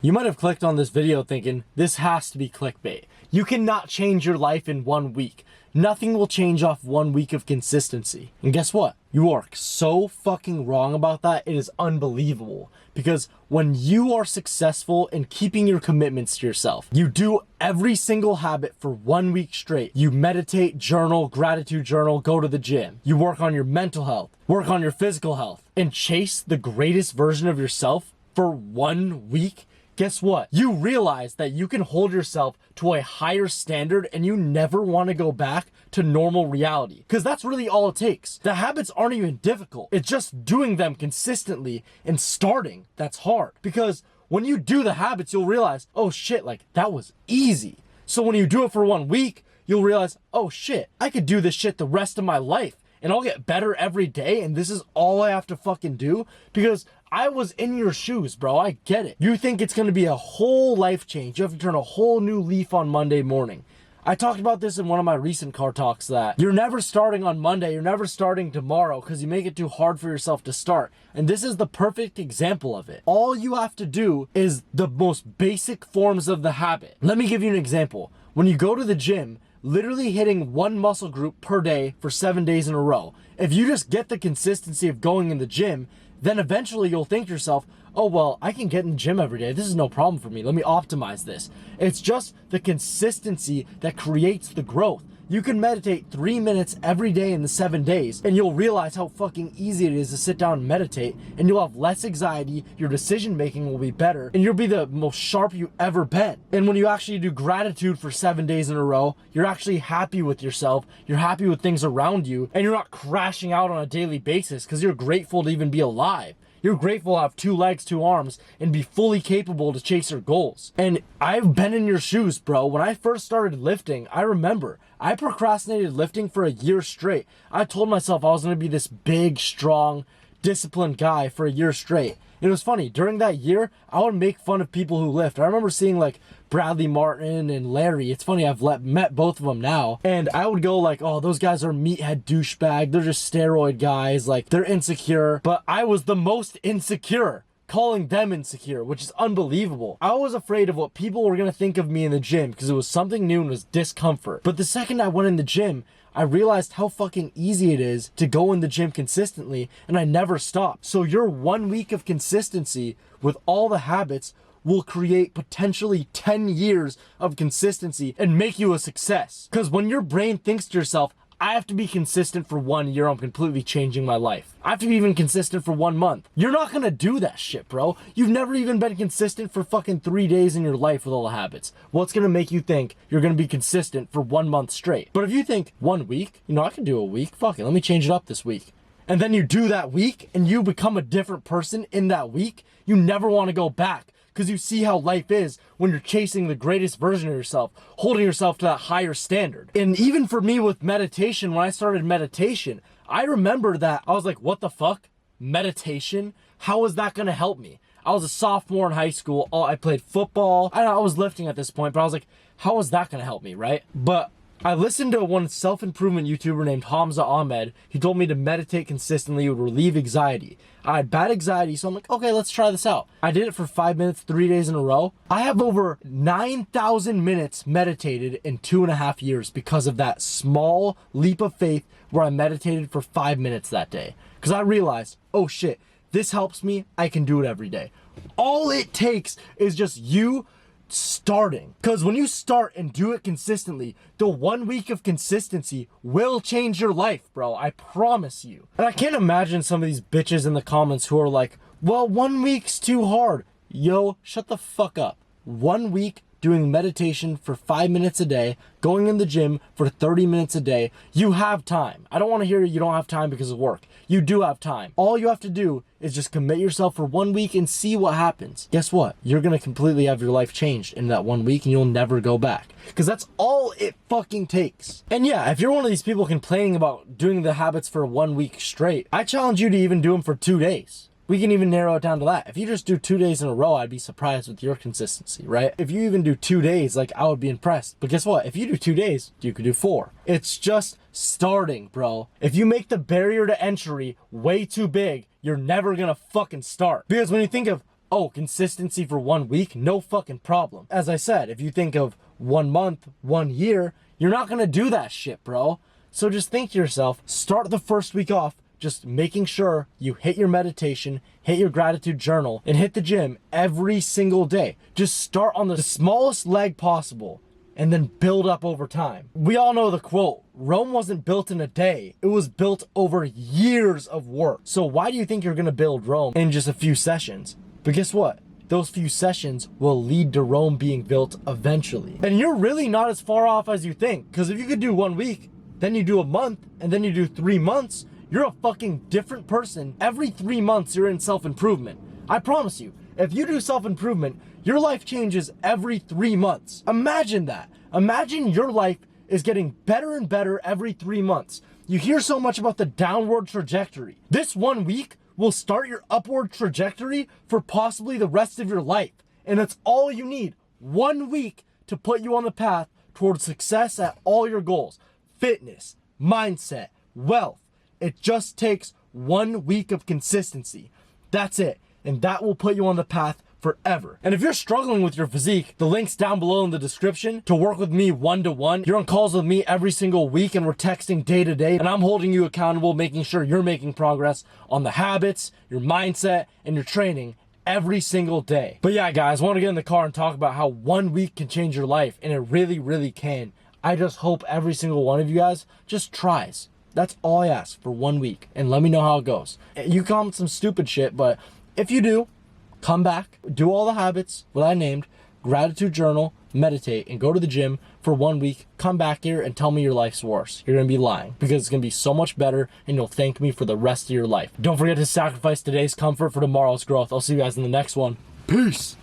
You might have clicked on this video thinking, this has to be clickbait. You cannot change your life in 1 week. Nothing will change off 1 week of consistency. And guess what? You are so fucking wrong about that. It is unbelievable. Because when you are successful in keeping your commitments to yourself, you do every single habit for 1 week straight. You meditate, journal, gratitude journal, go to the gym. You work on your mental health, work on your physical health, and chase the greatest version of yourself for 1 week. Guess what? You realize that you can hold yourself to a higher standard and you never want to go back to normal reality. Because that's really all it takes. The habits aren't even difficult. It's just doing them consistently and starting that's hard. Because when you do the habits, you'll realize, oh shit, like that was easy. So when you do it for 1 week, you'll realize, oh shit, I could do this shit the rest of my life. And I'll get better every day, and this is all I have to fucking do. Because I was in your shoes, bro. I get it. You think it's gonna be a whole life change. You have to turn a whole new leaf on Monday morning. I talked about this in one of my recent car talks that you're never starting on Monday, you're never starting tomorrow because you make it too hard for yourself to start. And this is the perfect example of it. All you have to do is the most basic forms of the habit. Let me give you an example. When you go to the gym, literally hitting one muscle group per day for 7 days in a row. If you just get the consistency of going in the gym, then eventually you'll think to yourself, oh, well, I can get in the gym every day. This is no problem for me. Let me optimize this. It's just the consistency that creates the growth. You can meditate 3 minutes every day in the 7 days, and you'll realize how fucking easy it is to sit down and meditate, and you'll have less anxiety, your decision making will be better, and you'll be the most sharp you've ever been. And when you actually do gratitude for 7 days in a row, you're actually happy with yourself, you're happy with things around you, and you're not crashing out on a daily basis because you're grateful to even be alive. You're grateful to have 2 legs, 2 arms, and be fully capable to chase your goals. And I've been in your shoes, bro. When I first started lifting, I remember I procrastinated lifting for a year straight. I told myself I was going to be this big, strong, disciplined guy for a year straight. It was funny. During that year, I would make fun of people who lift. I remember seeing like Bradley Martin and Larry. It's funny, I've met both of them now. And I would go like, oh, those guys are meathead douchebag. They're just steroid guys. Like, they're insecure. But I was the most insecure, calling them insecure, which is unbelievable. I was afraid of what people were going to think of me in the gym because it was something new and was discomfort. But the second I went in the gym, I realized how fucking easy it is to go in the gym consistently, and I never stopped. So your 1 week of consistency with all the habits will create potentially 10 years of consistency and make you a success. Because when your brain thinks to yourself, I have to be consistent for 1 year, I'm completely changing my life. I have to be even consistent for 1 month. You're not gonna do that shit, bro. You've never even been consistent for fucking 3 days in your life with all the habits. What's gonna make you think you're gonna be consistent for 1 month straight? But if you think 1 week, you know, I can do a week, fuck it, let me change it up this week. And then you do that week and you become a different person in that week, you never wanna go back. Because you see how life is when you're chasing the greatest version of yourself, holding yourself to that higher standard. And even for me with meditation, when I started meditation, I remember that I was like, what the fuck? Meditation? How is that going to help me? I was a sophomore in high school. I played football. I was lifting at this point, but I was like, how is that going to help me, right? But I listened to one self-improvement YouTuber named Hamza Ahmed. He told me to meditate consistently. It would relieve anxiety. I had bad anxiety, so I'm like, okay, let's try this out. I did it for 5 minutes, 3 days in a row. I have over 9,000 minutes meditated in 2.5 years because of that small leap of faith where I meditated for 5 minutes that day. Because I realized, oh shit, this helps me. I can do it every day. All it takes is just you starting. Because when you start and do it consistently, the 1 week of consistency will change your life, bro. I promise you. And I can't imagine some of these bitches in the comments who are like, well, 1 week's too hard. Yo, shut the fuck up. 1 week doing meditation for 5 minutes a day, going in the gym for 30 minutes a day. You have time. I don't want to hear you don't have time because of work. You do have time. All you have to do is just commit yourself for 1 week and see what happens. Guess what? You're going to completely have your life changed in that 1 week and you'll never go back. Because that's all it fucking takes. And yeah, if you're one of these people complaining about doing the habits for 1 week straight, I challenge you to even do them for 2 days. We can even narrow it down to that. If you just do 2 days in a row, I'd be surprised with your consistency, right? If you even do 2 days, like, I would be impressed. But guess what? If you do 2 days, you could do 4. It's just starting, bro. If you make the barrier to entry way too big, you're never gonna fucking start. Because when you think of Oh, consistency for 1 week? No fucking problem. As I said, if you think of 1 month, 1 year, you're not gonna do that shit, bro. So just think to yourself, start the first week off just making sure you hit your meditation, hit your gratitude journal, and hit the gym every single day. Just start on the smallest leg possible and then build up over time. We all know the quote, Rome wasn't built in a day, it was built over years of work. So why do you think you're gonna build Rome in just a few sessions? But guess what? Those few sessions will lead to Rome being built eventually. And you're really not as far off as you think, because if you could do 1 week, then you do a month, and then you do 3 months, you're a fucking different person. Every 3 months, you're in self-improvement. I promise you, if you do self-improvement, your life changes every 3 months. Imagine that. Imagine your life is getting better and better every 3 months. You hear so much about the downward trajectory. This 1 week will start your upward trajectory for possibly the rest of your life. And that's all you need. 1 week to put you on the path towards success at all your goals. Fitness, mindset, wealth. It just takes 1 week of consistency. That's it. And that will put you on the path forever. And if you're struggling with your physique, the link's down below in the description to work with me one-to-one. You're on calls with me every single week and we're texting day to day. And I'm holding you accountable, making sure you're making progress on the habits, your mindset, and your training every single day. But yeah, guys, I want to get in the car and talk about how 1 week can change your life. And it really, really can. I just hope every single one of you guys just tries. That's all I ask for 1 week. And let me know how it goes. You comment some stupid shit, but if you do, come back, do all the habits, what I named, gratitude journal, meditate, and go to the gym for 1 week. Come back here and tell me your life's worse. You're going to be lying because it's going to be so much better and you'll thank me for the rest of your life. Don't forget to sacrifice today's comfort for tomorrow's growth. I'll see you guys in the next one. Peace.